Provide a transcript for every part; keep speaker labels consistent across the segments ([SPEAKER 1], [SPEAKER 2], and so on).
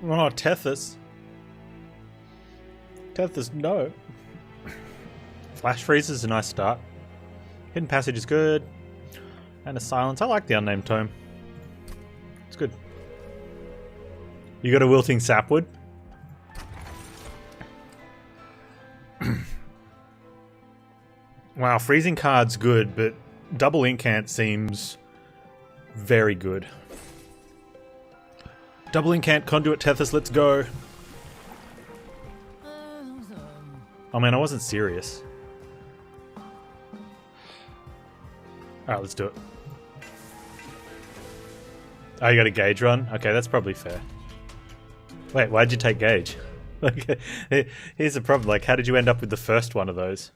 [SPEAKER 1] Oh, Tethys. Tethys, no. Flash Freeze is a nice start. Hidden Passage is good. And a Silence. I like the Unnamed Tome. It's good. You got a Wilting Sapwood? Wow, Freezing card's good, but double Incant seems very good. Double Incant, Conduit, Tethys, let's go. Oh man, I wasn't serious. Alright, let's do it. Oh, you got a Gauge run? Okay, that's probably fair. Wait, why'd you take Gauge? Okay, here's the problem. Like, how did you end up with the first one of those?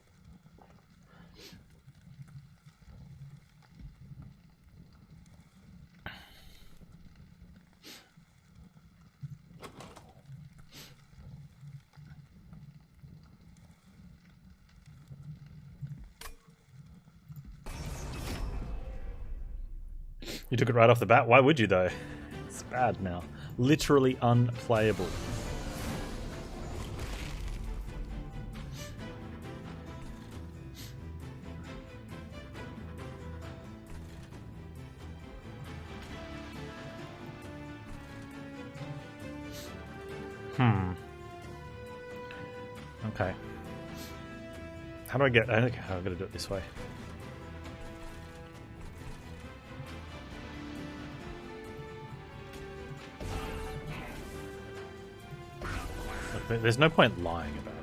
[SPEAKER 1] You took it right off the bat. Why would you, though? It's bad now. Literally unplayable. Okay. How do I get... I don't think I'm going to do it this way. There's no point lying about it.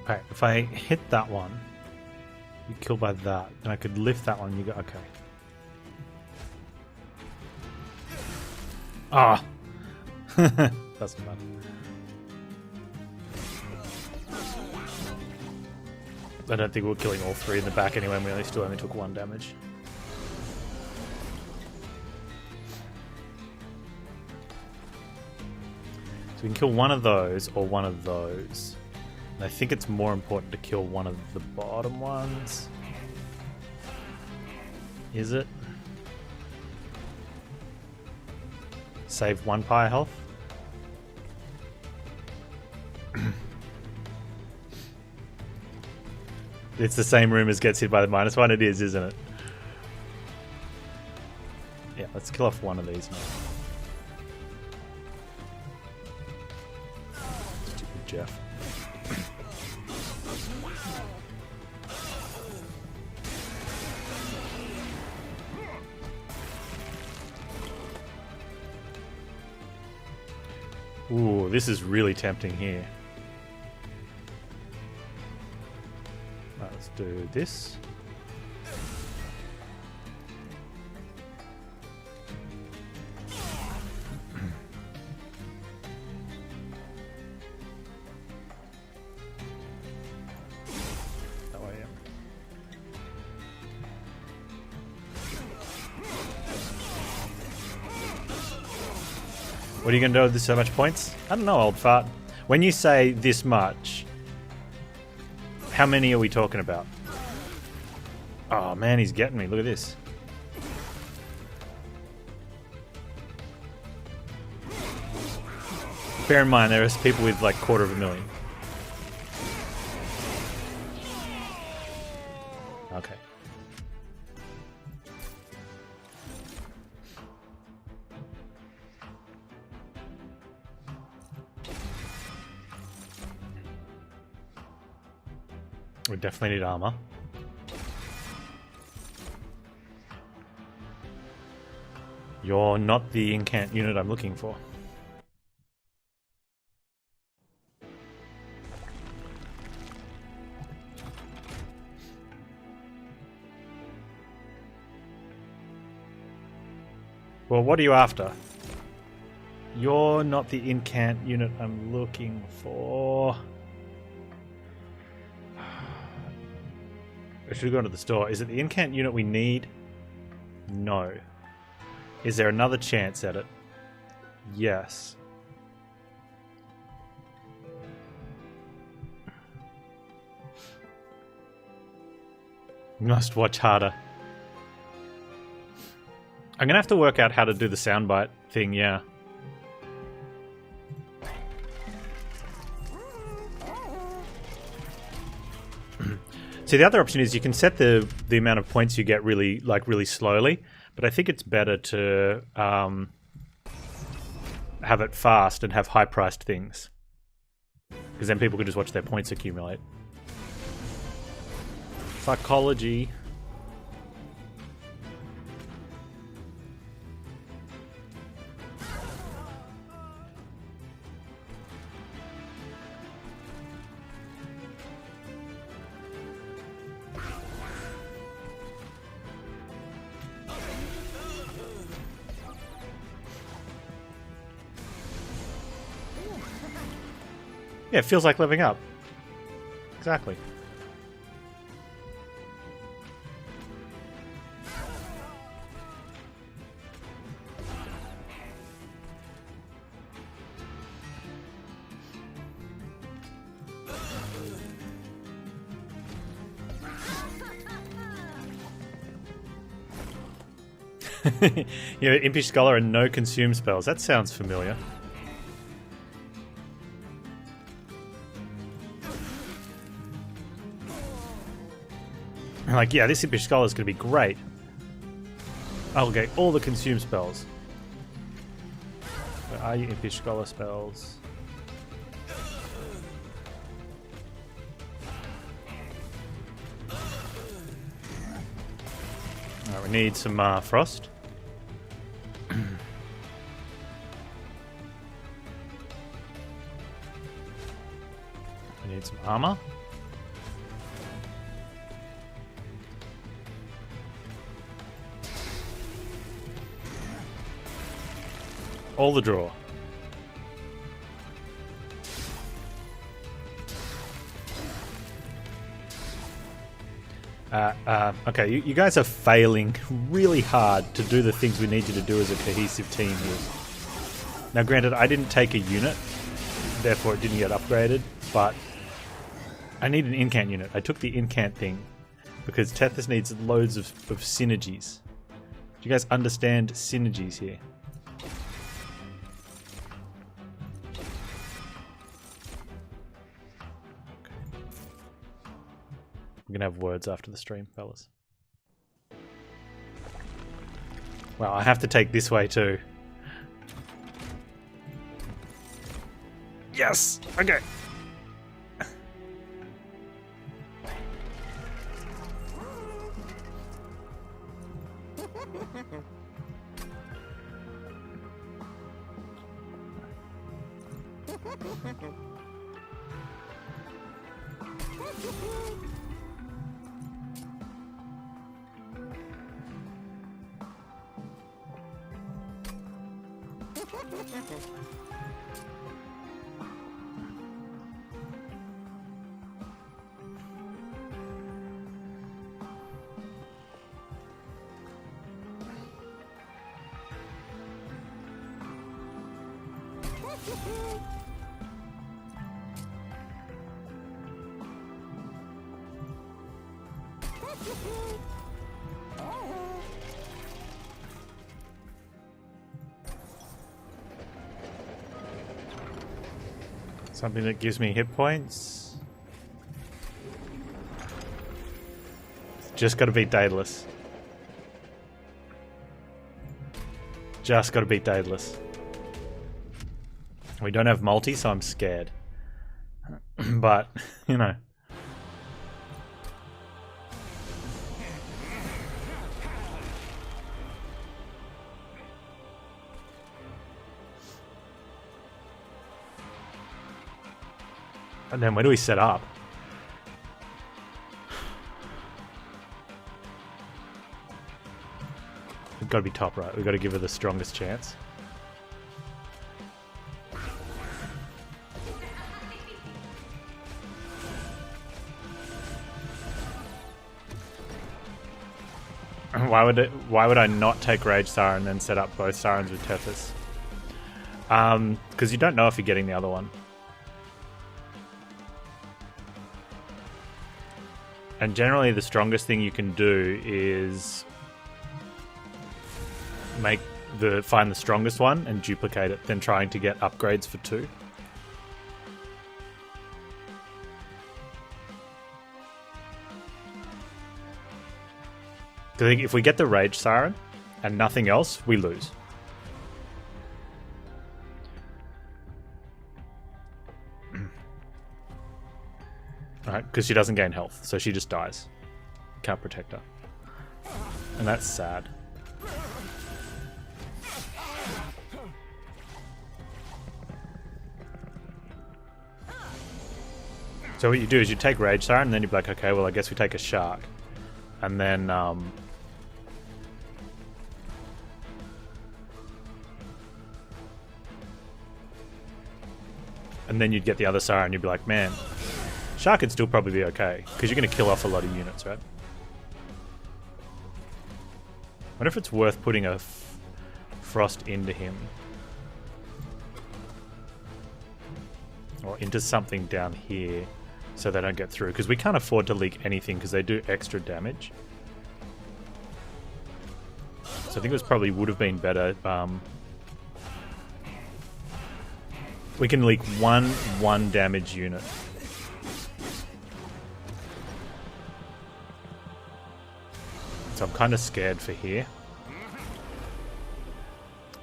[SPEAKER 1] Okay, if I hit that one, you kill by that, and I could lift that one, you go, okay. Ah! That's not bad. I don't think we were killing all three in the back anyway, and we still only took 1 damage. So we can kill one of those, or one of those. I think it's more important to kill one of the bottom ones. Is it? Save 1 pyre health? It's the same room as gets hit by the -1. It is, isn't it? Yeah, let's kill off one of these now. Stupid Jeff. Ooh, this is really tempting here. Right, let's do this. That way, yeah. What are you going to do with this so much points? I don't know, old fart. When you say this much, how many are we talking about? Oh man, he's getting me. Look at this. Bear in mind, there are people with like 250,000. Okay. We definitely need armor. You're not the incant unit I'm looking for. Well, what are you after? You're not the incant unit I'm looking for. I should have gone to the store. Is it the incant unit we need? No. Is there another chance at it? Yes. Must watch harder. I'm gonna have to work out how to do the soundbite thing, yeah. See, the other option is you can set the amount of points you get really slowly, but I think it's better to have it fast and have high-priced things, because then people can just watch their points accumulate. Psychology. Yeah, it feels like living up. Exactly. You know, Impish Scholar and no consume spells. That sounds familiar. Like, yeah, this Impish Scholar is going to be great. I'll get all the consume spells. Where are you, Impish Scholar spells? Alright, we need some frost. We need some armor. All the draw. Okay, you guys are failing really hard to do the things we need you to do as a cohesive team here. Now, granted, I didn't take a unit, therefore it didn't get upgraded, but I need an incant unit. I took the incant thing because Tethys needs loads of synergies. Do you guys understand synergies here? We're going to have words after the stream, fellas. Well, I have to take this way too. Yes! Okay. Something that gives me hit points. Just got to beat Daedalus. Just got to beat Daedalus. We don't have multi, so I'm scared. But, you know. And then where do we set up? We've got to be top right. We've got to give her the strongest chance. Why would I not take Rage Siren and then set up both Sirens with Tethys? Because you don't know if you're getting the other one. And generally the strongest thing you can do is find the strongest one and duplicate it, then trying to get upgrades for 2. I think if we get the Rage Siren and nothing else, we lose. Alright, because she doesn't gain health, so she just dies. Can't protect her. And that's sad. So what you do is you take Rage Siren, and then you're like, okay, well I guess we take a Shark. And then, and then you'd get the other Siren, and you'd be like, man, Shark would still probably be okay, because you're going to kill off a lot of units, right? I wonder if it's worth putting a Frost into him. Or into something down here, so they don't get through, because we can't afford to leak anything, because they do extra damage. So I think it probably would have been better. We can leak one damage unit. So I'm kind of scared for here.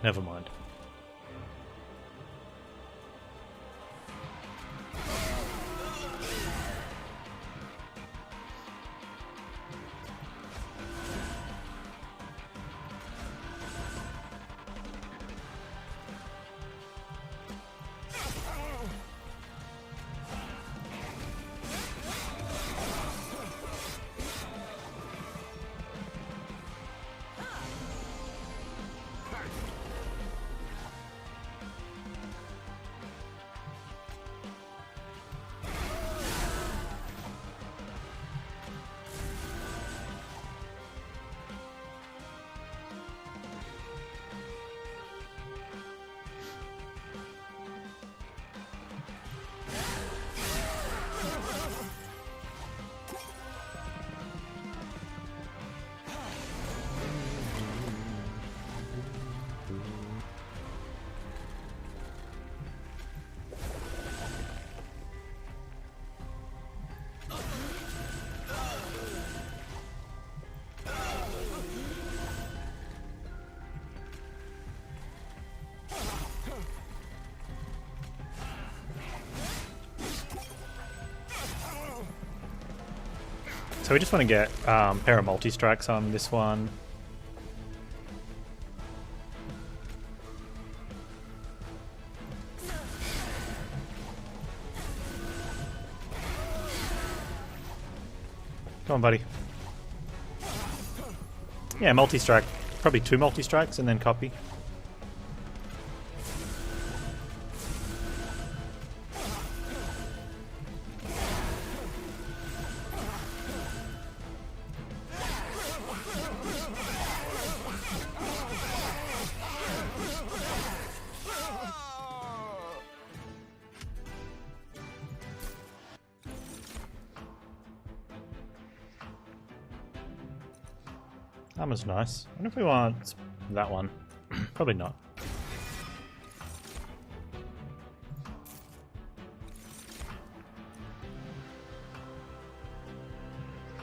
[SPEAKER 1] Never mind. So we just want to get pair of multi-strikes on this one. Come on, buddy. Yeah, multi-strike. Probably 2 multi-strikes and then copy. Armor's nice. I wonder if we want that one. Probably not.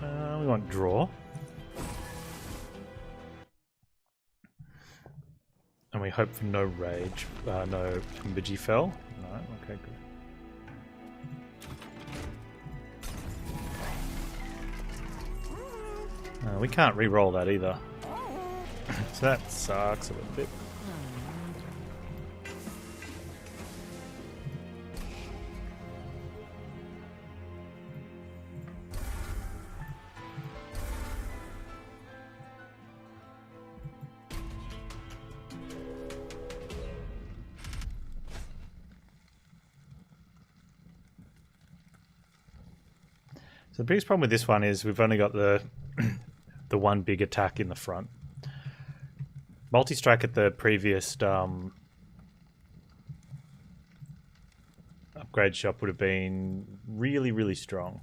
[SPEAKER 1] We want draw. And we hope for no rage, no Ambigi fell. No, okay, good. We can't re-roll that either. So that sucks a little bit. So the biggest problem with this one is we've only got the the one big attack in the front. Multi-strike at the previous upgrade shop would have been really, really strong.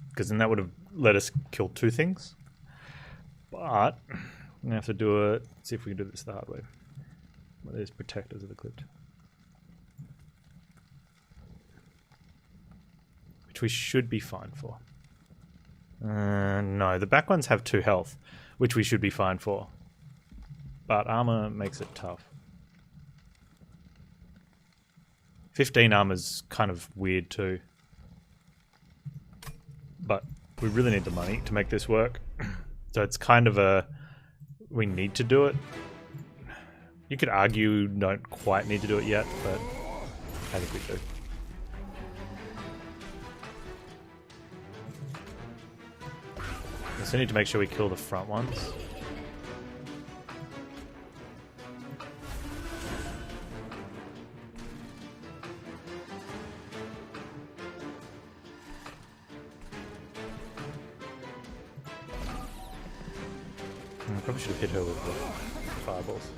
[SPEAKER 1] Because then that would have let us kill two things. But I'm going to have to do it. See if we can do this the hard way. Well, there's protectors of the clipped. Which we should be fine for. No, the back ones have 2 health, which we should be fine for. But armor makes it tough. 15 armor's kind of weird too. But we really need the money to make this work. So it's kind of a... we need to do it. You could argue we don't quite need to do it yet, but I think we do. We still need to make sure we kill the front ones. I probably should have hit her with the fireballs.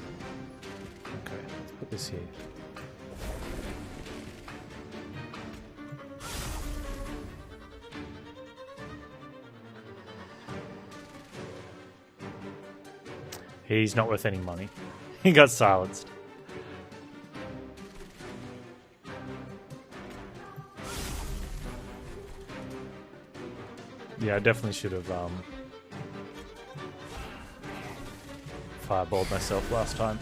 [SPEAKER 1] Okay, let's put this here. He's not worth any money. He got silenced. Yeah, I definitely should have fireballed myself last time.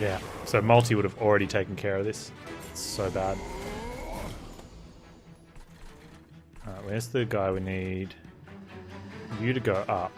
[SPEAKER 1] Yeah, so multi would have already taken care of this. It's so bad. Alright, where's the guy we need? You to go up.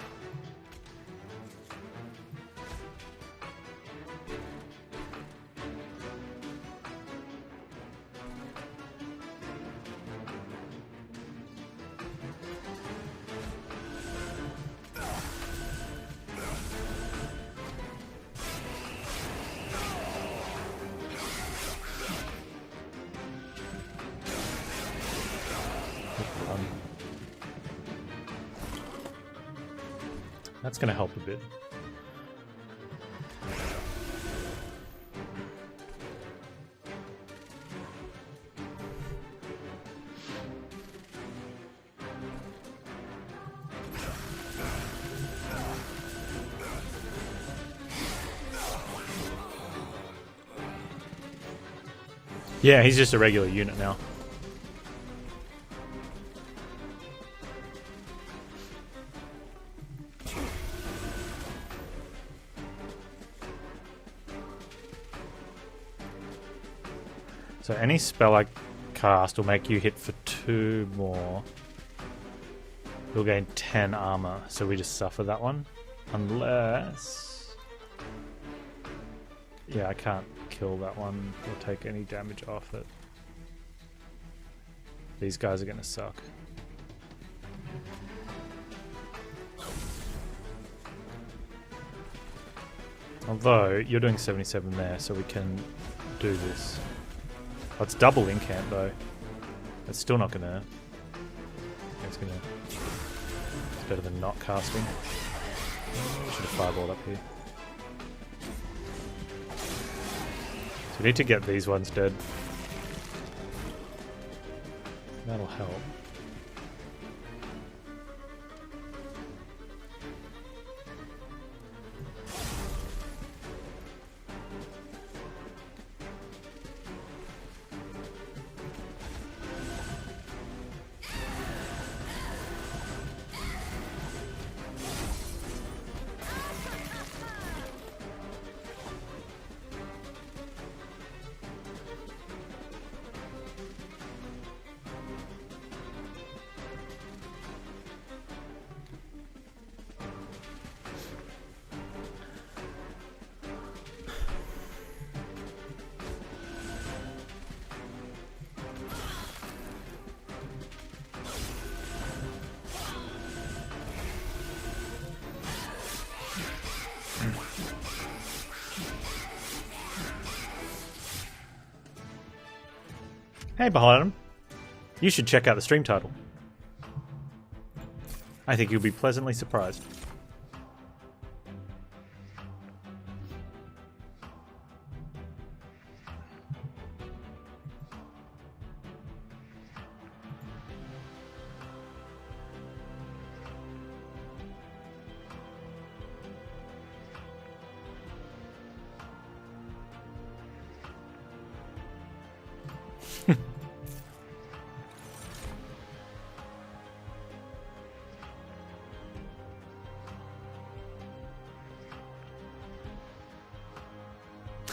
[SPEAKER 1] That's going to help a bit. Yeah, he's just a regular unit now. So any spell I cast will make you hit for 2 more. You'll gain 10 armor, so we just suffer that one. Unless... yeah, I can't kill that one or take any damage off it. These guys are going to suck. Although, you're doing 77 there, so we can do this. Oh, it's double incant though. It's still not gonna... it's gonna... It's better than not casting. Should have fireballed up here. So we need to get these ones dead. That'll help. Hey, behind him. You should check out the stream title. I think you'll be pleasantly surprised.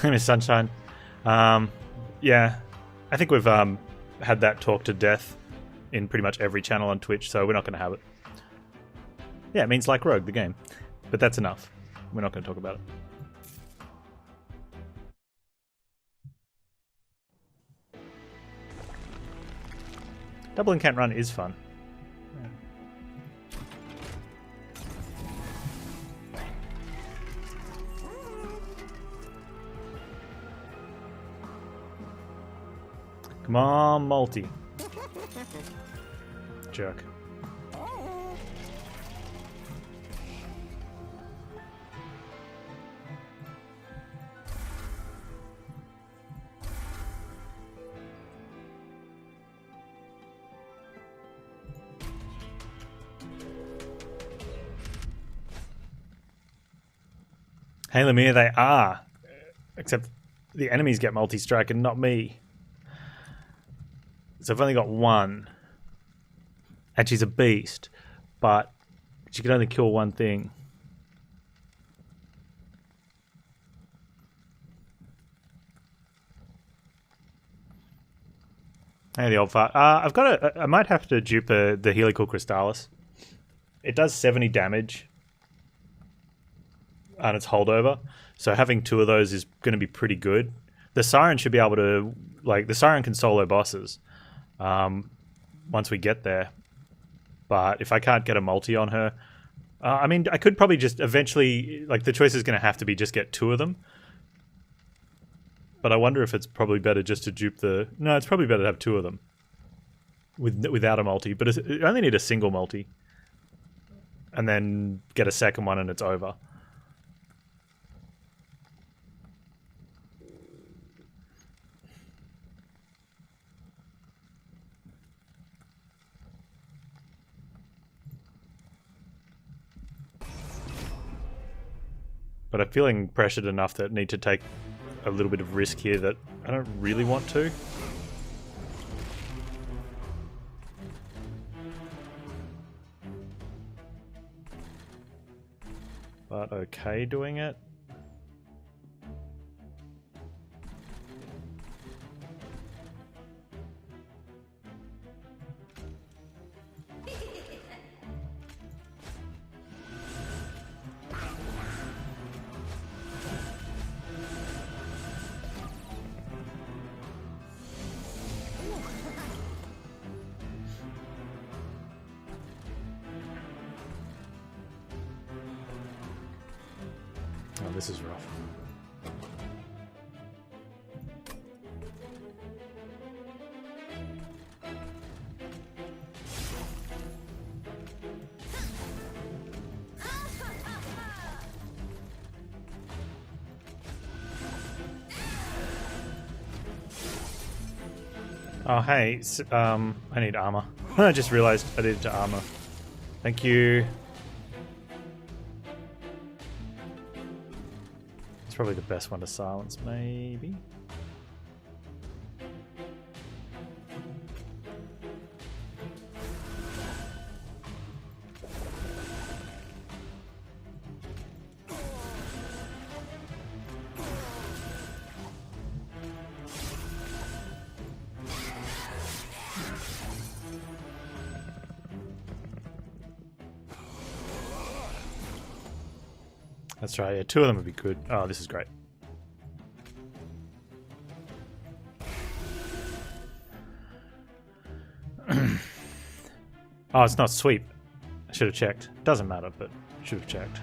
[SPEAKER 1] Miss Sunshine. Yeah, I think we've had that talk to death in pretty much every channel on Twitch, so we're not going to have it. Yeah, it means like Rogue, the game. But that's enough. We're not going to talk about it. Double Incant Run is fun. Come on, multi. Jerk. Hey, Lemire, they are. Except the enemies get multi-strike and not me. So I've only got one. And she's a beast. But she can only kill one thing. Hey, the old fart. I've got I might have to dupe the Helical Crystallis. It does 70 damage. And it's holdover. So having two of those is going to be pretty good. The Siren should be able to... Like, the Siren can solo bosses. Once we get there. But if I can't get a multi on her... I mean, I could probably just eventually... Like, the choice is going to have to be just get two of them. But I wonder if it's probably better just to dupe the... No, it's probably better to have two of them. Without a multi. But I only need a single multi. And then get a second one and it's over. But I'm feeling pressured enough that I need to take a little bit of risk here that I don't really want to. But okay doing it. Oh, this is rough. Oh, hey, I need armor. I just realized I needed to armor. Thank you. It's probably the best one to silence, maybe. That's right, yeah, two of them would be good. Oh, this is great. Oh, it's not sweep. I should have checked. Doesn't matter, but should have checked.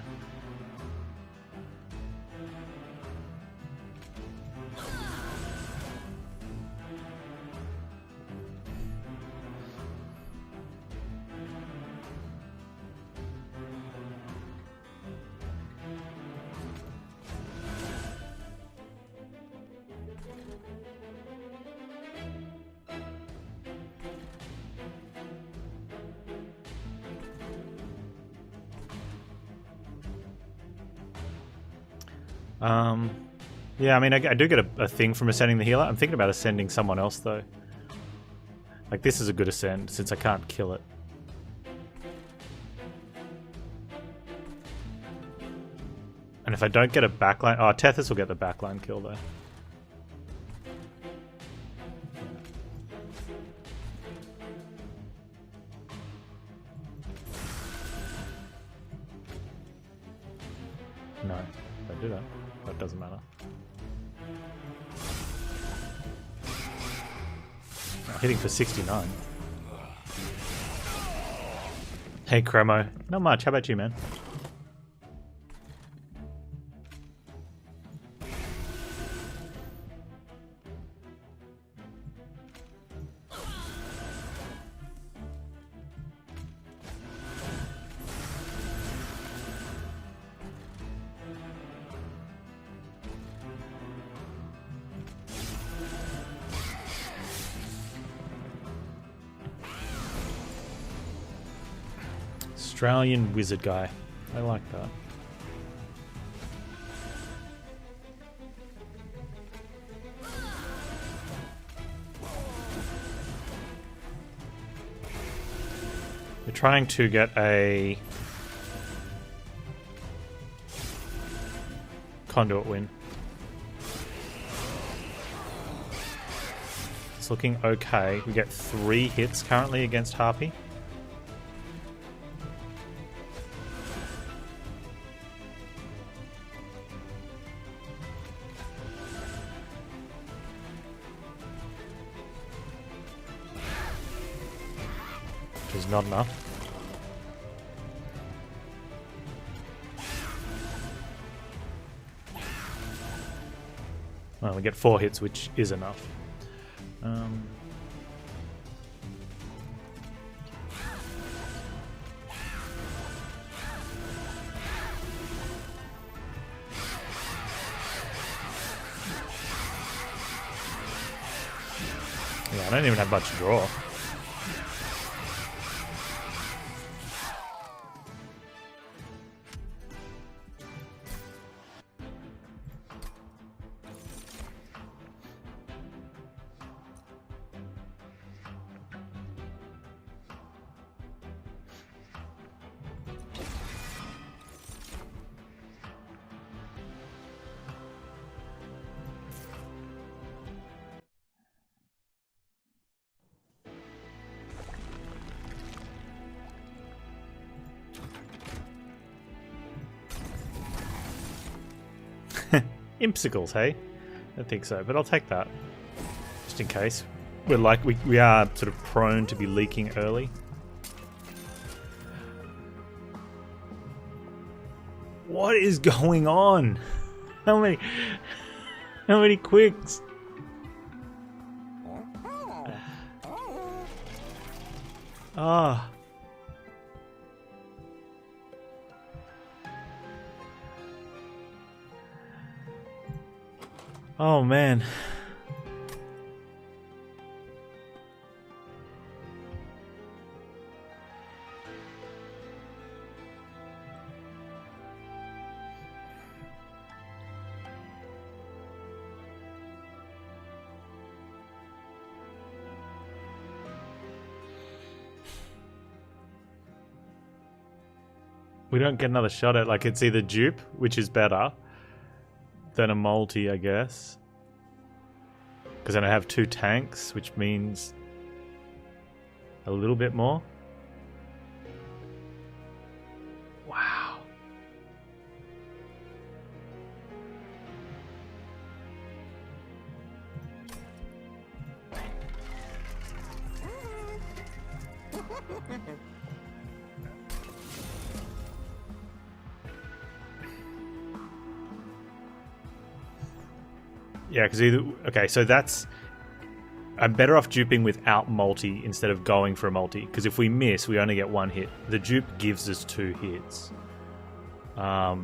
[SPEAKER 1] Yeah, I mean, I do get a thing from ascending the healer. I'm thinking about ascending someone else, though. Like, this is a good ascend, since I can't kill it. And if I don't get a backline... Oh, Tethys will get the backline kill, though. No, don't do that. That doesn't matter. Hitting for 69. Hey, Cremo. Not much. How about you, man? Australian wizard guy. I like that. We're trying to get a Conduit win. It's looking okay. We get 3 hits currently against Harpy. Which is not enough. Well, we get 4 hits, which is enough. Yeah, I don't even have much draw. Impsicles, hey? I don't think so, but I'll take that. Just in case. We're like, we are sort of prone to be leaking early. What is going on? How many quicks? Ah. Oh man. We don't get another shot at, like, it's either dupe, which is better than a multi, I guess. Because then I have 2 tanks, which means a little bit more. Wow. Yeah, because either... Okay, so that's... I'm better off duping without multi instead of going for a multi. Because if we miss, we only get 1 hit. The dupe gives us 2 hits. Wow.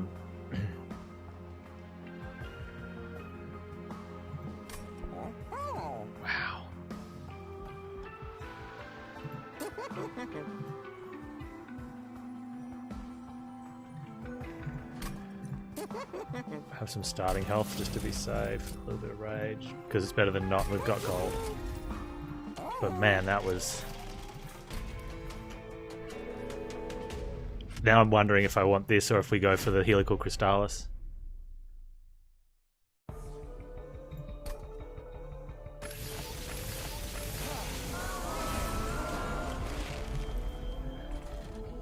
[SPEAKER 1] Have some starting health just to be safe. A little bit of rage. Because it's better than not. We've got gold. But man, that was... Now I'm wondering if I want this or if we go for the Helical Crystallis.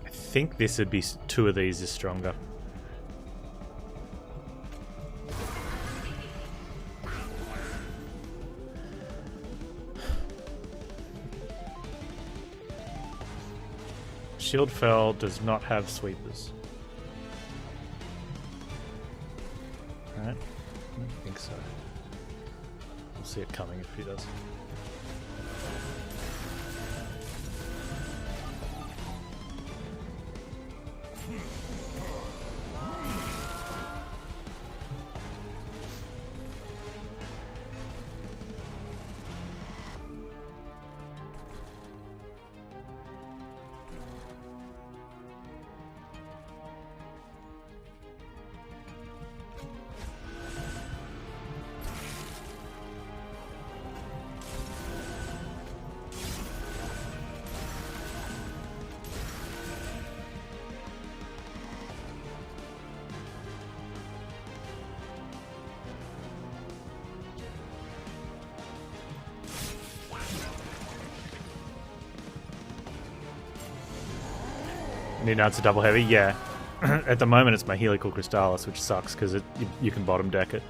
[SPEAKER 1] I think this would be... 2 of these is stronger. Shieldfell does not have sweepers. Alright, I don't think so. We'll see it coming if he does. Need now it's a double heavy? Yeah. At the moment it's my Helical Crystallis, which sucks because you can bottom deck it.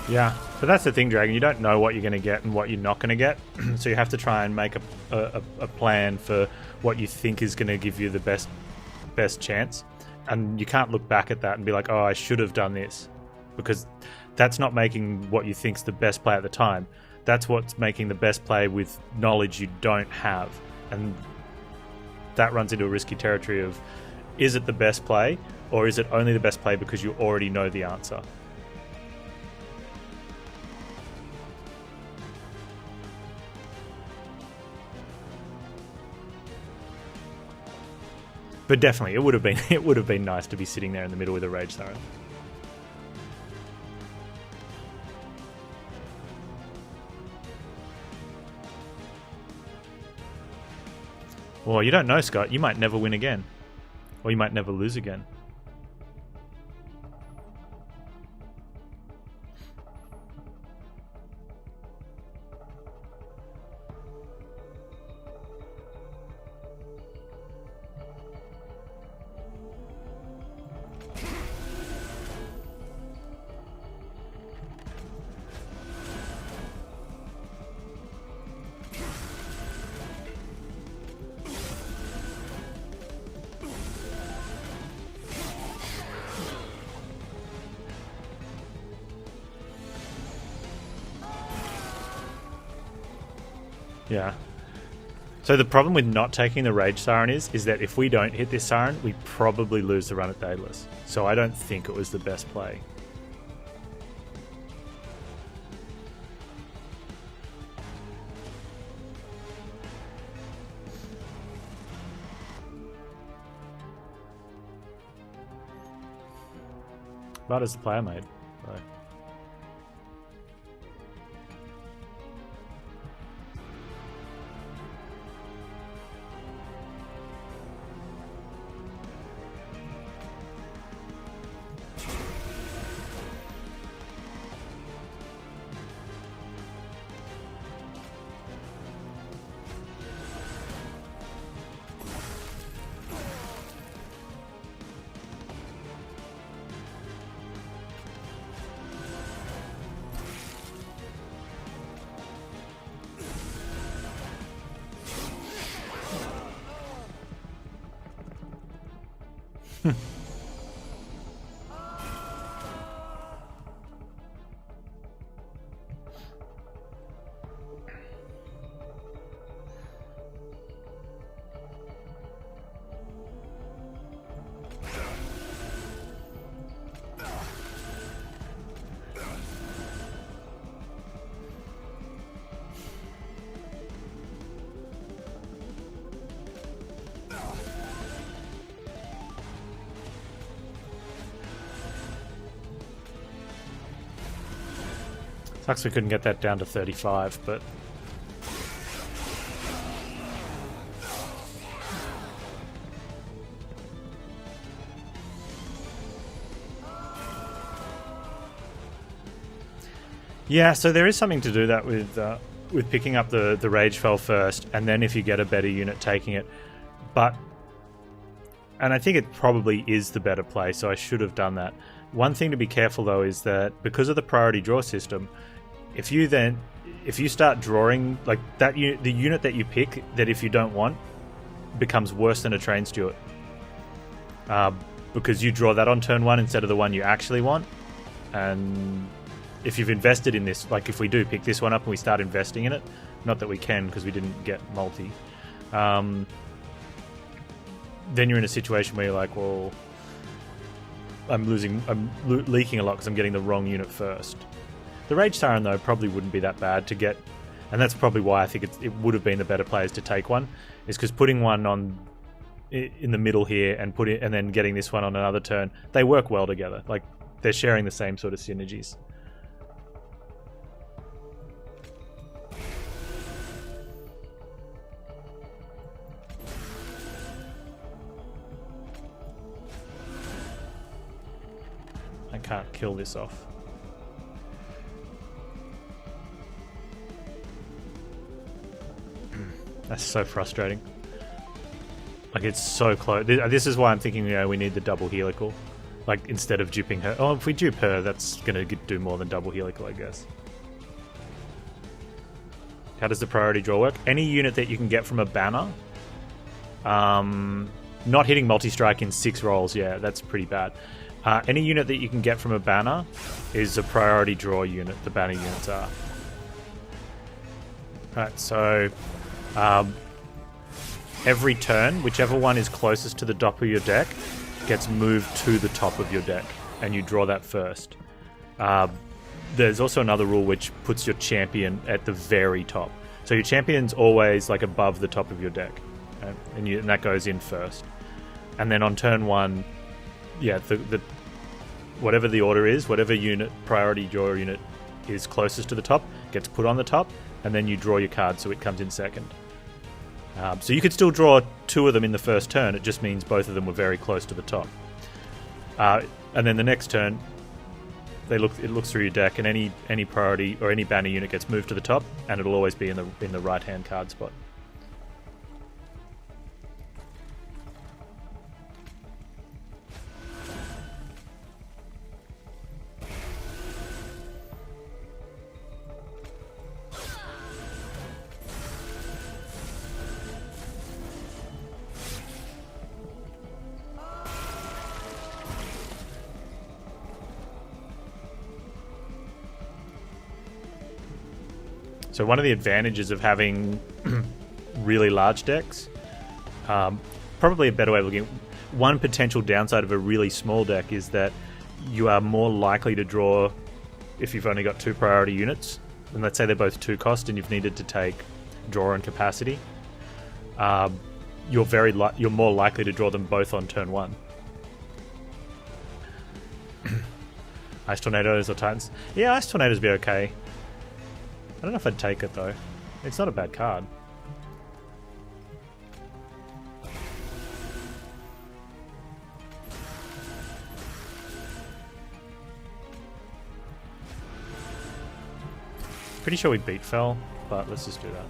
[SPEAKER 1] Yeah, but that's the thing, Dragon. You don't know what you're going to get and what you're not going to get. So you have to try and make a plan for what you think is going to give you the best chance. And you can't look back at that and be like, oh, I should have done this. Because that's not making what you think's the best play at the time. That's what's making the best play with knowledge you don't have. And that runs into a risky territory of, is it the best play? Or is it only the best play because you already know the answer? But definitely, it would have been nice to be sitting there in the middle with a Rage Siren. Well, you don't know, Scott. You might never win again. Or you might never lose again. Yeah. So the problem with not taking the Rage Siren is that if we don't hit this Siren, we probably lose the run at Daedalus. So I don't think it was the best play. But as the player made. So. Sucks we couldn't get that down to 35, but... Yeah, so there is something to do that with picking up the Rage Fell first, and then if you get a better unit taking it. But... And I think it probably is the better play, so I should have done that. One thing to be careful, though, is that because of the priority draw system, if you start drawing like that, the unit that you pick that if you don't want becomes worse than a train steward, because you draw that on turn one instead of the one you actually want. And if you've invested in this, like if we do pick this one up and we start investing in it, not that we can because we didn't get multi, then you're in a situation where you're like, well, I'm leaking a lot because I'm getting the wrong unit first. The Rage Siren, though, probably wouldn't be that bad to get, and that's probably why I think it would have been the better players to take one, is because putting one on in the middle here and then getting this one on another turn, they work well together. Like, they're sharing the same sort of synergies. I can't kill this off. That's so frustrating. Like, it's so close. This is why I'm thinking, we need the double helical. Like, instead of duping her. Oh, if we dupe her, that's going to do more than double helical, I guess. How does the priority draw work? Any unit that you can get from a banner. Not hitting multi-strike in 6 rolls, yeah, that's pretty bad. Any unit that you can get from a banner is a priority draw unit, the banner units are. Right, so... every turn, whichever one is closest to the top of your deck gets moved to the top of your deck, and you draw that first. There's also another rule which puts your champion at the very top. So your champion's always like above the top of your deck, and that goes in first. And then on turn one, yeah, the whatever the order is, whatever unit priority draw unit is closest to the top gets put on the top, and then you draw your card so it comes in second. So you could still draw 2 of them in the first turn. It just means both of them were very close to the top. And then the next turn, it looks through your deck, and any priority or any banner unit gets moved to the top, and it'll always be in the right hand card spot. So one of the advantages of having really large decks, probably a better way of looking at one potential downside of a really small deck is that you are more likely to draw if you've only got 2 priority units. And let's say they're both 2 cost and you've needed to take draw and capacity. You're more likely to draw them both on turn 1. Ice Tornadoes or Titans? Yeah, Ice Tornadoes be okay. I don't know if I'd take it though. It's not a bad card. Pretty sure we beat Fell, but let's just do that.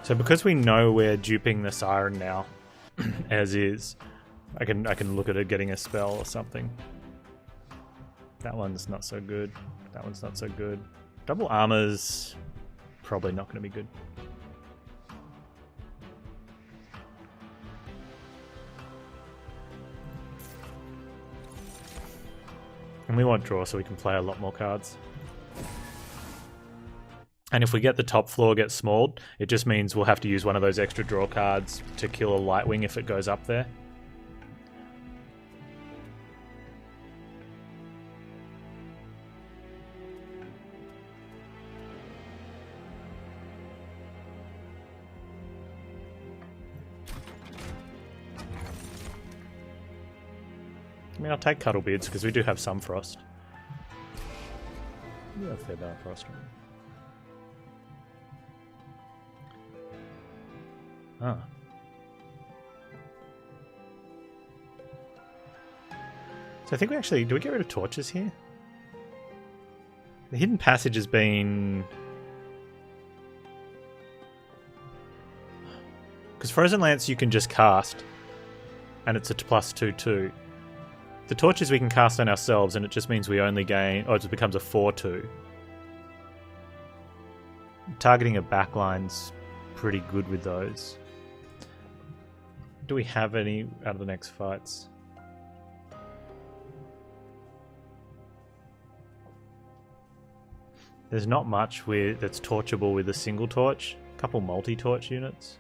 [SPEAKER 1] So because we know we're duping the Siren now, as is, I can look at it getting a spell or something. That one's not so good. That one's not so good. Double armor's probably not going to be good. And we want draw so we can play a lot more cards. And if we get the top floor get smalled, it just means we'll have to use one of those extra draw cards to kill a Lightwing if it goes up there. I mean, I'll take Cuddlebeards because we do have some frost. We have fair amount of frost. Ah. So I think we actually... Do we get rid of torches here? The hidden passage has been... Because Frozen Lance you can just cast, and it's a +2/2. The torches we can cast on ourselves, and it just means we only gain... Oh, it just becomes a 4/2. Targeting a backline's pretty good with those. Do we have any out of the next fights? There's not much that's torchable with a single torch. A couple multi-torch units.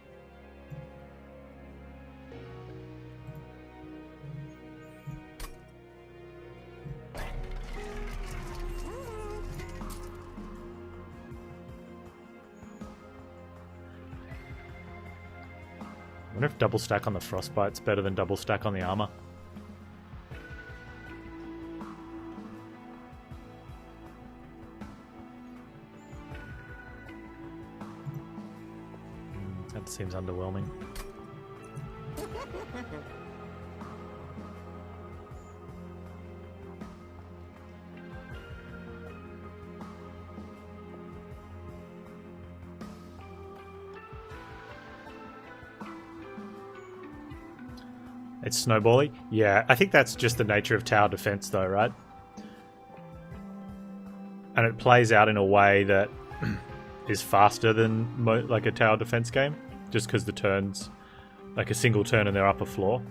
[SPEAKER 1] I wonder if double stack on the Frostbite's better than double stack on the armor. That seems underwhelming. It's snowbally? Yeah, I think that's just the nature of tower defense though, right? And it plays out in a way that is faster than like a tower defense game, just because the turns, like a single turn in their upper floor.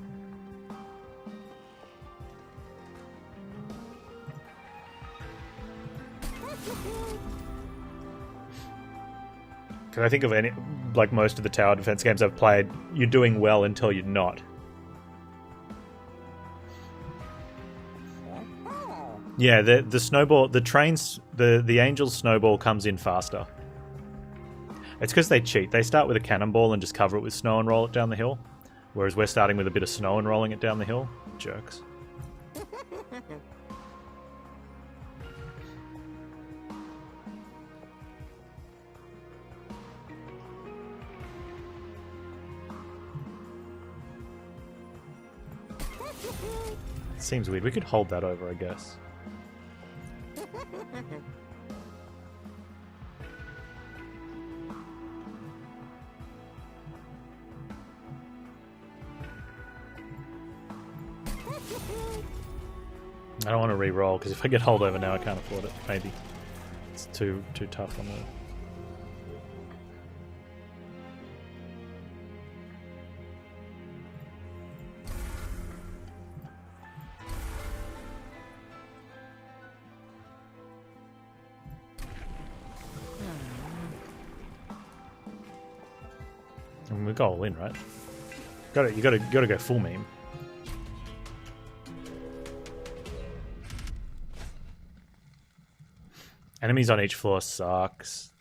[SPEAKER 1] Because I think of like most of the tower defense games I've played, you're doing well until you're not. Yeah, the snowball, the trains, the Angel's snowball comes in faster. It's because they cheat. They start with a cannonball and just cover it with snow and roll it down the hill. Whereas we're starting with a bit of snow and rolling it down the hill. Jerks. Seems weird. We could hold that over, I guess. I don't want to re-roll because if I get holdover now, I can't afford it. Maybe it's too tough on the. And we go all in, right? You gotta go full meme. Enemies on each floor sucks.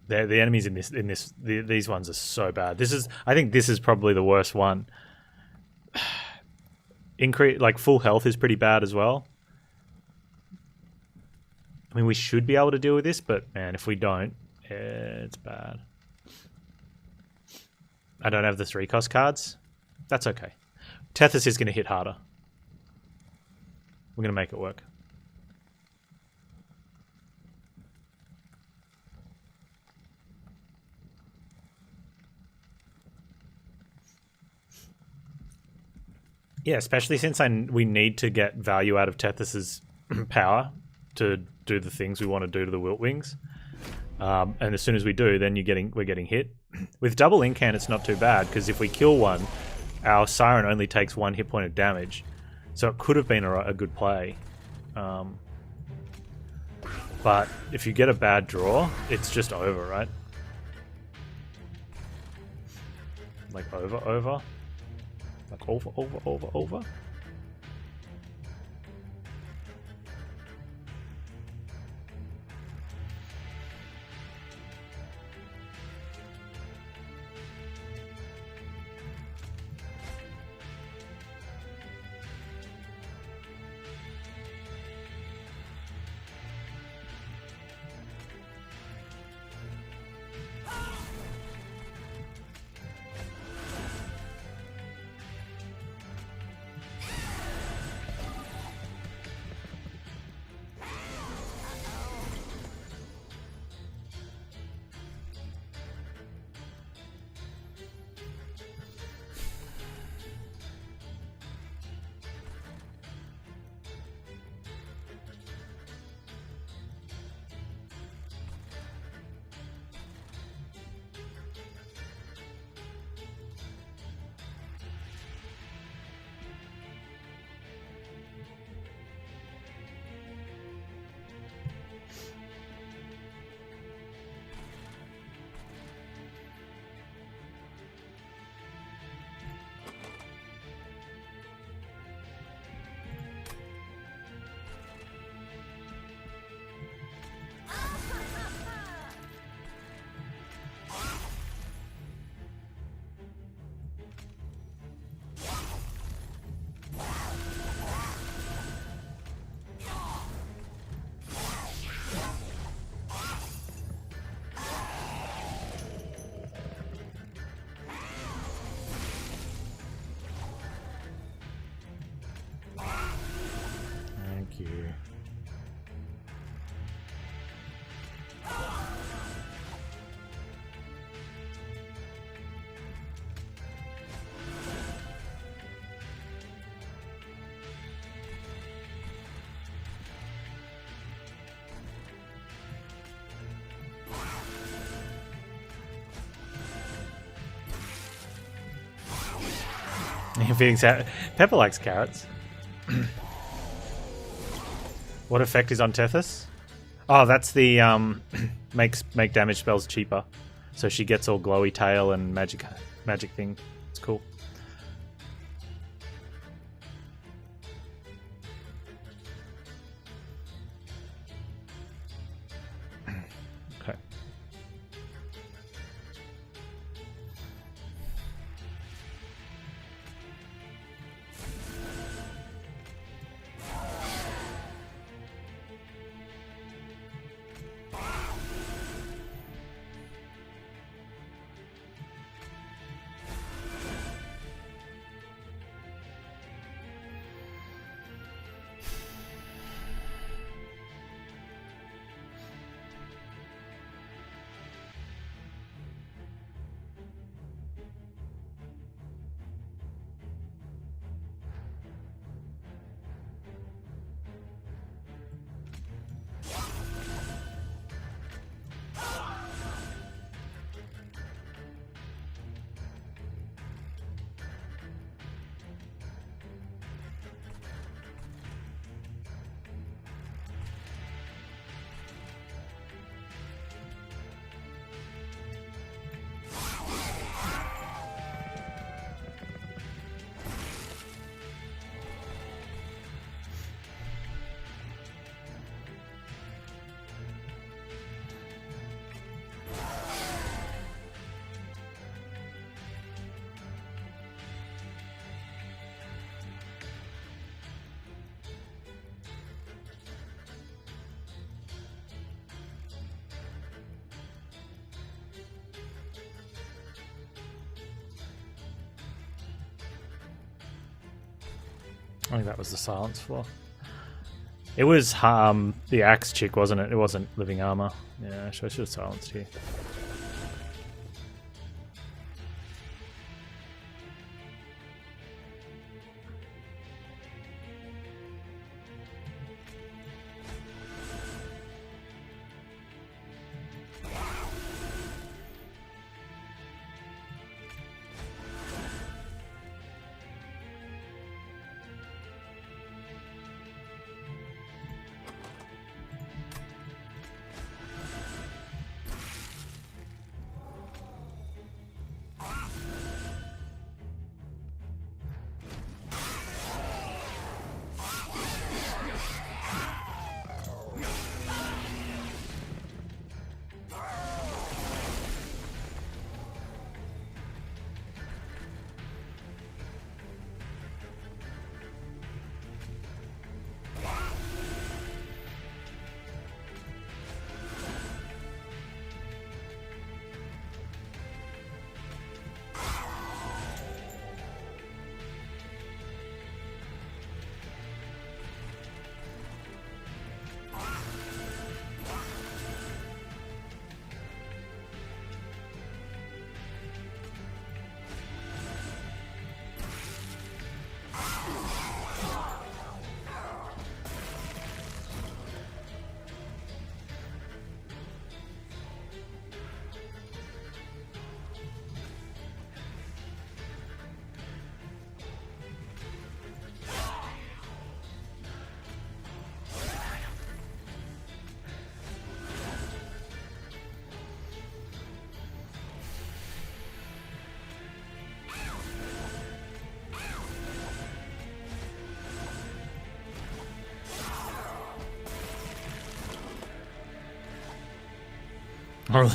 [SPEAKER 1] The enemies in these ones are so bad. I think this is probably the worst one. Like full health is pretty bad as well. I mean, we should be able to deal with this, but man, if we don't, it's bad. I don't have the 3-cost cards. That's okay. Tethys is going to hit harder. We're going to make it work. Yeah, especially since we need to get value out of Tethys's power to do the things we want to do to the Wilt Wings. And as soon as we do, then we're getting hit. With double incant, it's not too bad, because if we kill one, our Siren only takes 1 hit point of damage. So it could have been a good play. But if you get a bad draw, it's just over, right? Like over. Like over. Thank you. Pepper likes carrots. What effect is on Tethys? Oh, that's the make damage spells cheaper. So she gets all glowy tail and magic thing. It's cool. Okay. I think that was the silence floor. It was the axe chick, wasn't it? It wasn't living armor. Yeah, I should have silenced here.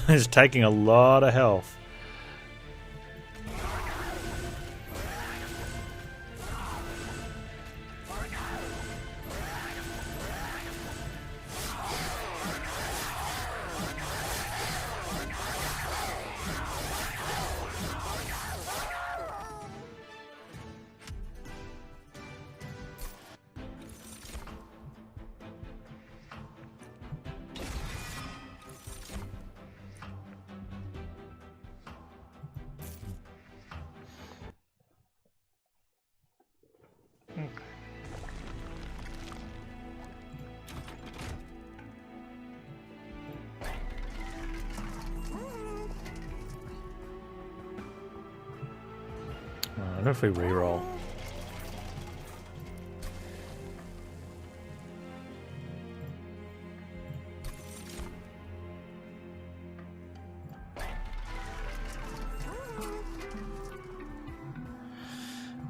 [SPEAKER 1] He's taking a lot of health. I don't know if we reroll.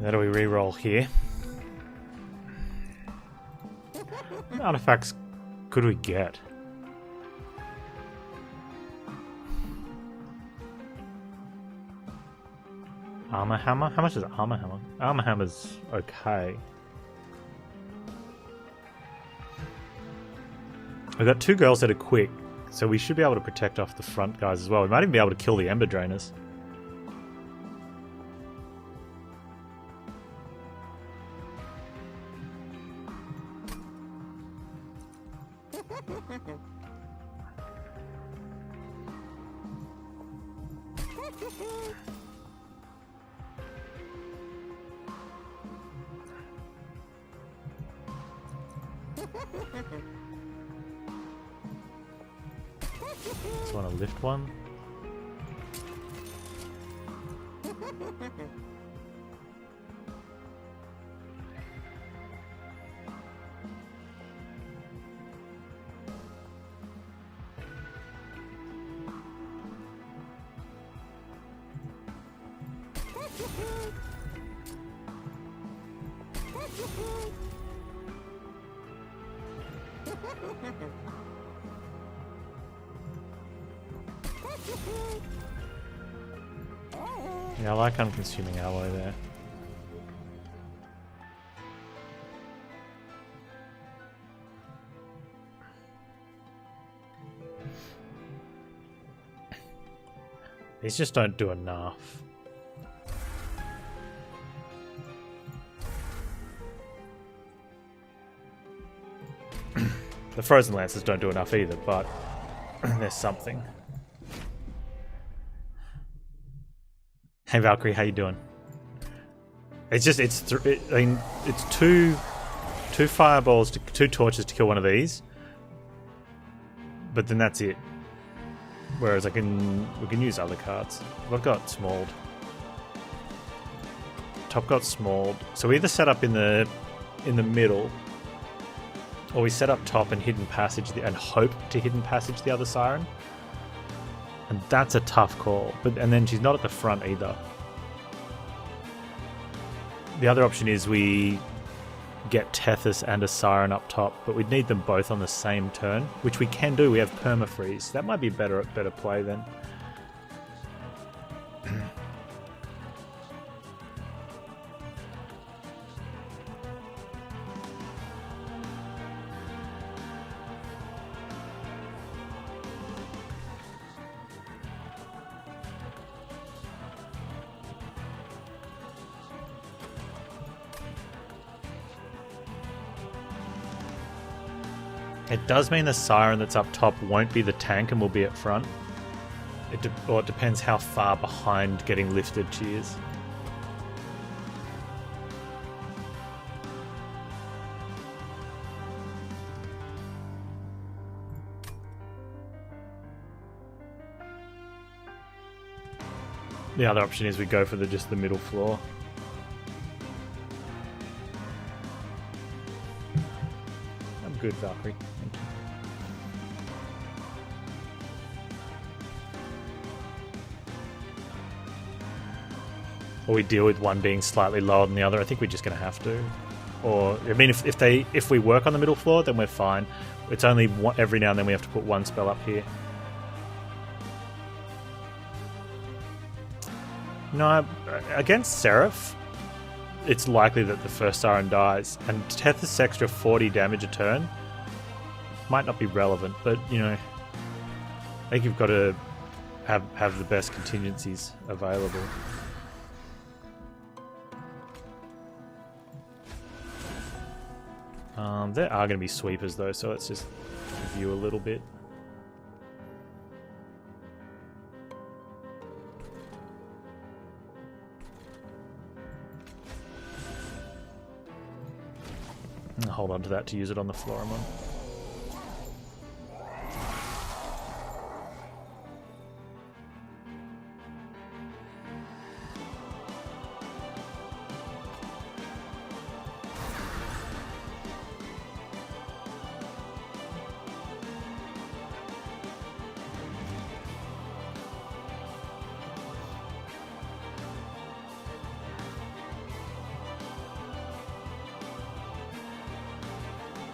[SPEAKER 1] How do we reroll here? What artifacts could we get? Armor hammer? How much is armor hammer? Armor hammer's okay. We've got two girls that are quick, so we should be able to protect off the front guys as well. We might even be able to kill the Ember Drainers. Just want to lift one. Yeah, I like unconsuming alloy there. These just don't do enough. The Frozen Lancers don't do enough either, but there's something. Hey Valkyrie, how you doing? It's just I mean, it's two fireballs, two torches to kill one of these, but then that's it. Whereas we can use other cards. I've got Smalled. Top got Smalled, so we either set up in the middle, or we set up top and Hidden Passage and hope to Hidden Passage the other Siren. And that's a tough call. And then she's not at the front either. The other option is we get Tethys and a Siren up top, but we'd need them both on the same turn, which we can do. We have Permafreeze. That might be a better play then. It does mean the Siren that's up top won't be the tank and will be at front. Or it depends how far behind getting lifted she is. The other option is we go for just the middle floor. I'm good, Valkyrie. Thank you. Or we deal with one being slightly lower than the other. I think we're just going to have to. Or, I mean, if we work on the middle floor, then we're fine. It's only every now and then we have to put one spell up here. No, against Seraph, it's likely that the first Siren dies, and Tethys extra 40 damage a turn might not be relevant, but, you know, I think you've got to have the best contingencies available. There are going to be sweepers though, so let's just review a little bit. I'll hold on to that to use it on the floor I'm on.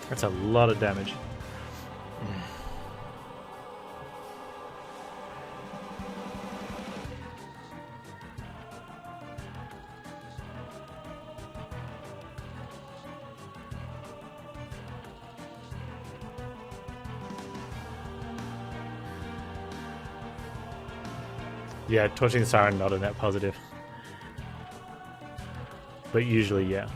[SPEAKER 1] That's a lot of damage. Yeah, torching the Siren not a net positive. But usually, yeah.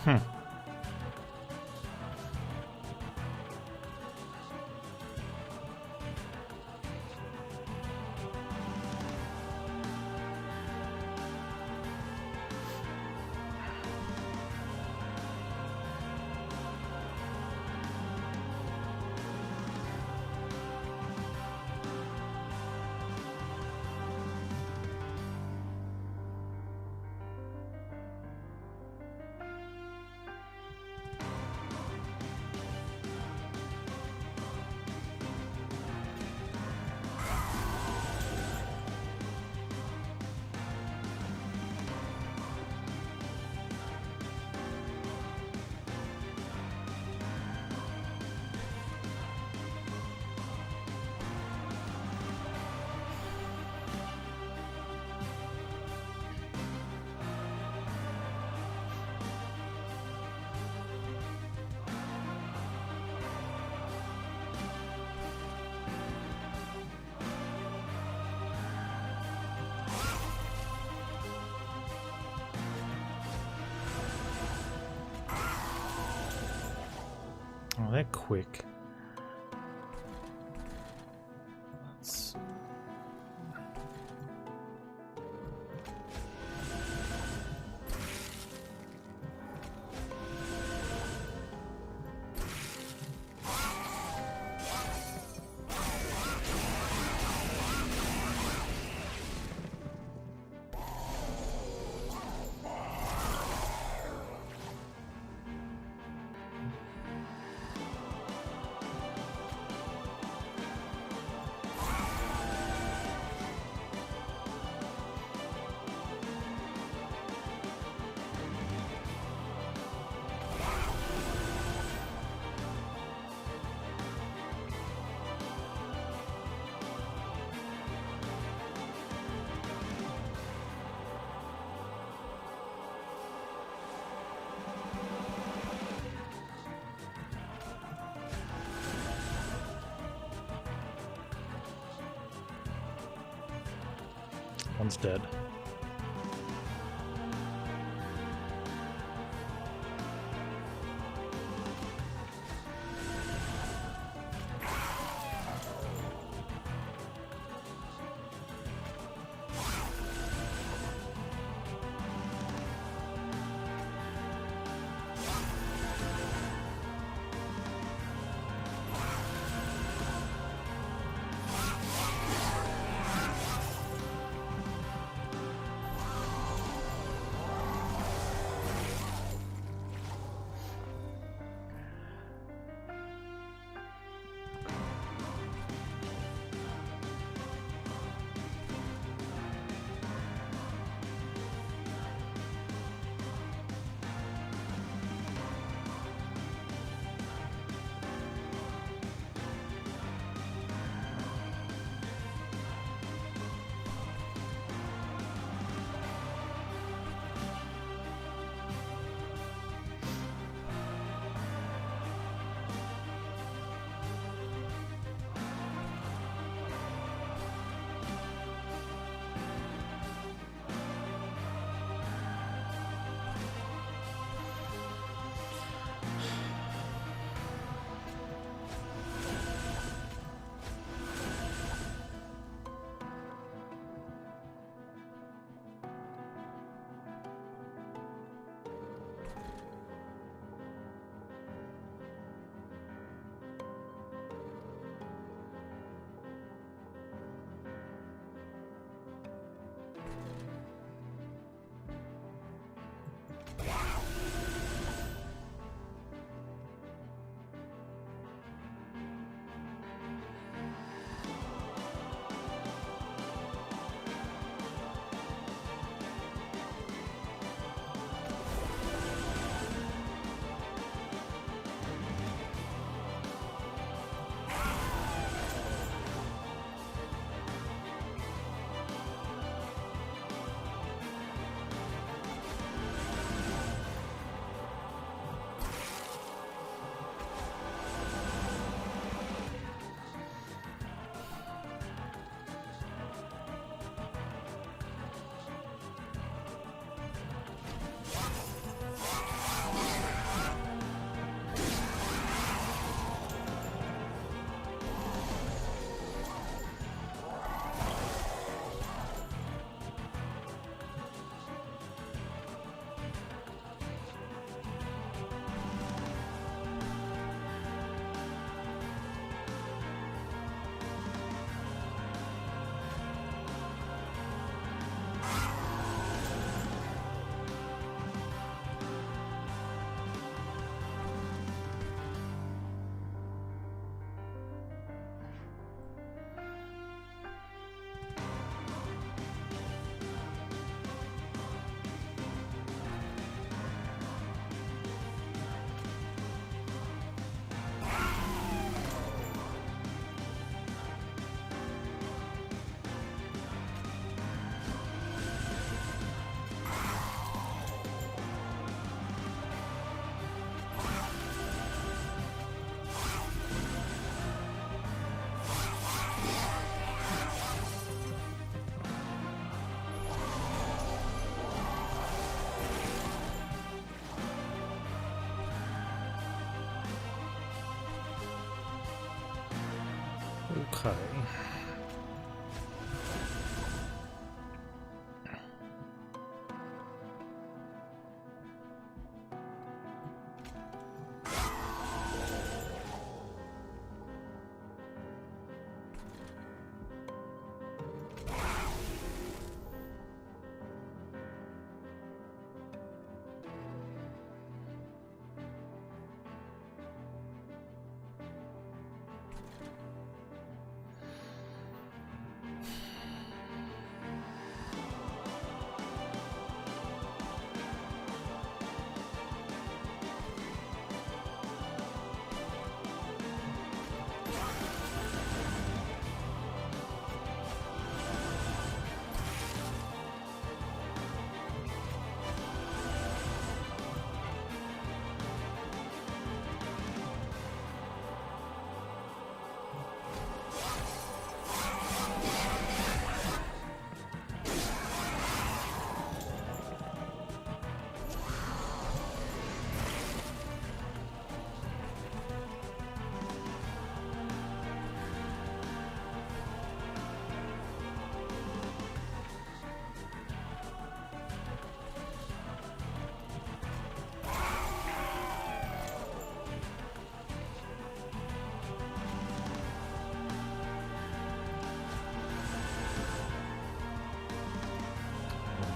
[SPEAKER 1] Hmm. Oh, they're quick. Let's... One's dead. Okay.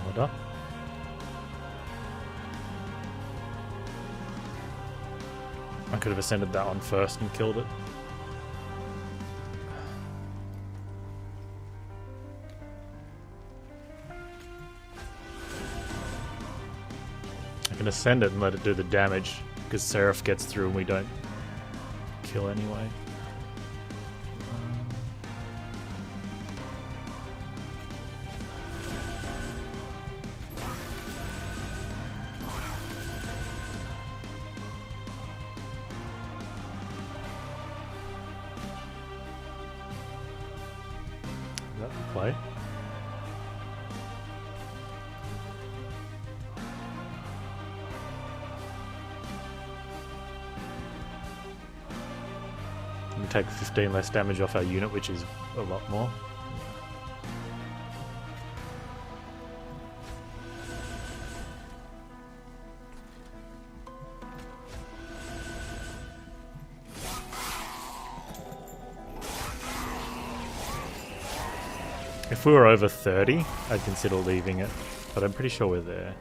[SPEAKER 1] Order. I could have ascended that one first and killed it. I can ascend it and let it do the damage because Seraph gets through and we don't kill anyway. Play. We take 15 less damage off our unit, which is a lot more. If we were over 30, I'd consider leaving it, but I'm pretty sure we're there.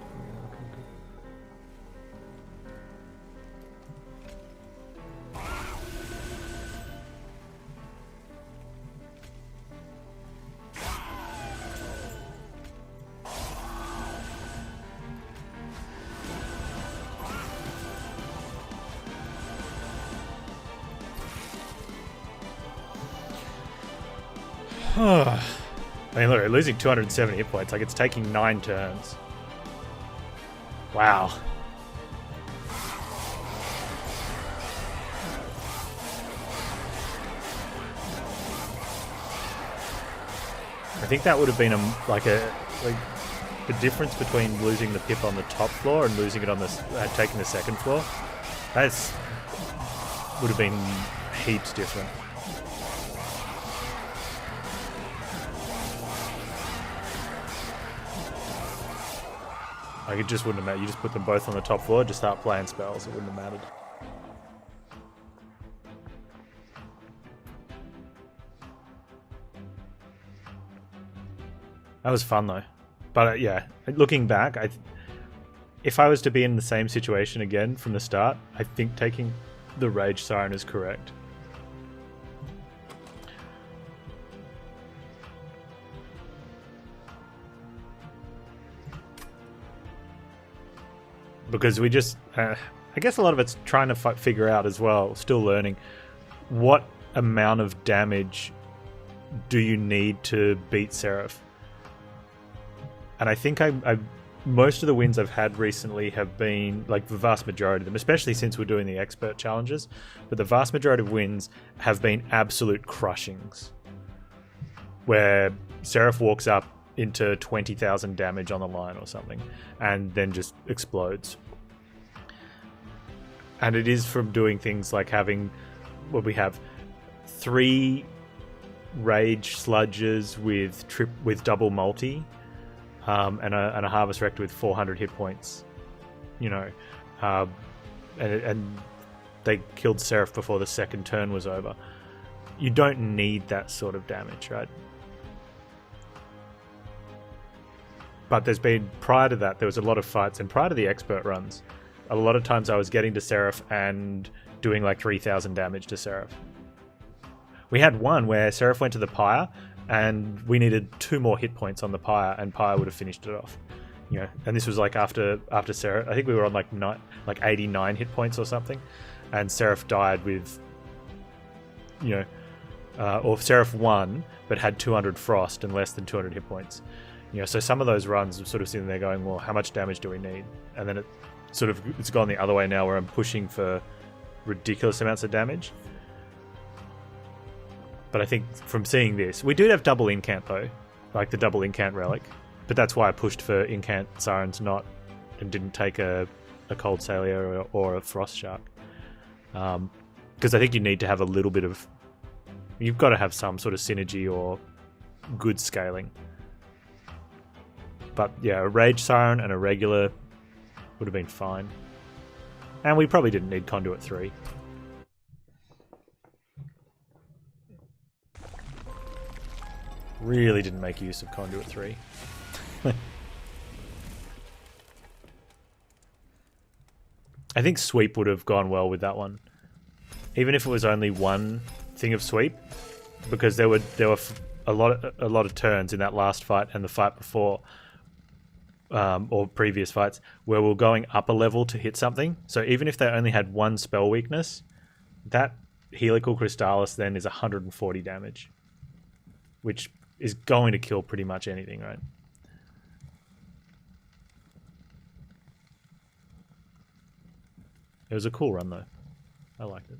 [SPEAKER 1] I mean, look, we're losing 270 hit points. Like, it's taking 9 turns. Wow. I think that would have been like the difference between losing the pip on the top floor and losing it on the taking the second floor. That's would have been heaps different. Like, it just wouldn't have mattered. You just put them both on the top floor, just start playing spells. It wouldn't have mattered. That was fun, though. But yeah, looking back, if I was to be in the same situation again from the start, I think taking the Rage Siren is correct. Because we just, I guess a lot of it's trying to figure out as well, still learning, what amount of damage do you need to beat Seraph? And I think most of the wins I've had recently have been, like, the vast majority of them, especially since we're doing the expert challenges, but the vast majority of wins have been absolute crushings, where Seraph walks up into 20,000 damage on the line or something, and then just explodes. And it is from doing things like having, well, we have 3 rage sludges with double multi, and a harvest rector with 400 hit points. You know, and they killed Seraph before the second turn was over. You don't need that sort of damage, right? But there's been, prior to that, there was a lot of fights, and prior to the expert runs, a lot of times I was getting to Seraph and doing like 3,000 damage to Seraph. We had one where Seraph went to the pyre, and we needed 2 more hit points on the pyre, and pyre would have finished it off. You know, and this was like after Seraph. I think we were on like 89 hit points or something, and Seraph died with, you know, or Seraph won but had 200 frost and less than 200 hit points. You know, so some of those runs I'm sort of sitting there going, well, how much damage do we need? And then it's gone the other way now, where I'm pushing for ridiculous amounts of damage. But I think from seeing this, we do have double incant though, like the double incant relic. But that's why I pushed for incant sirens, and didn't take a cold sailor or a frost shark. Because I think you need to have a little bit of, you've got to have some sort of synergy or good scaling. But yeah, a rage siren and a regular would have been fine. And we probably didn't need Conduit 3. Really didn't make use of Conduit 3. I think sweep would have gone well with that one. Even if it was only one thing of sweep, because there were a lot of turns in that last fight and the fight before, or previous fights, where we're going up a level to hit something. So even if they only had one spell weakness, that Helical Crystallis then is 140 damage, which is going to kill pretty much anything, right? It was a cool run though. I liked it.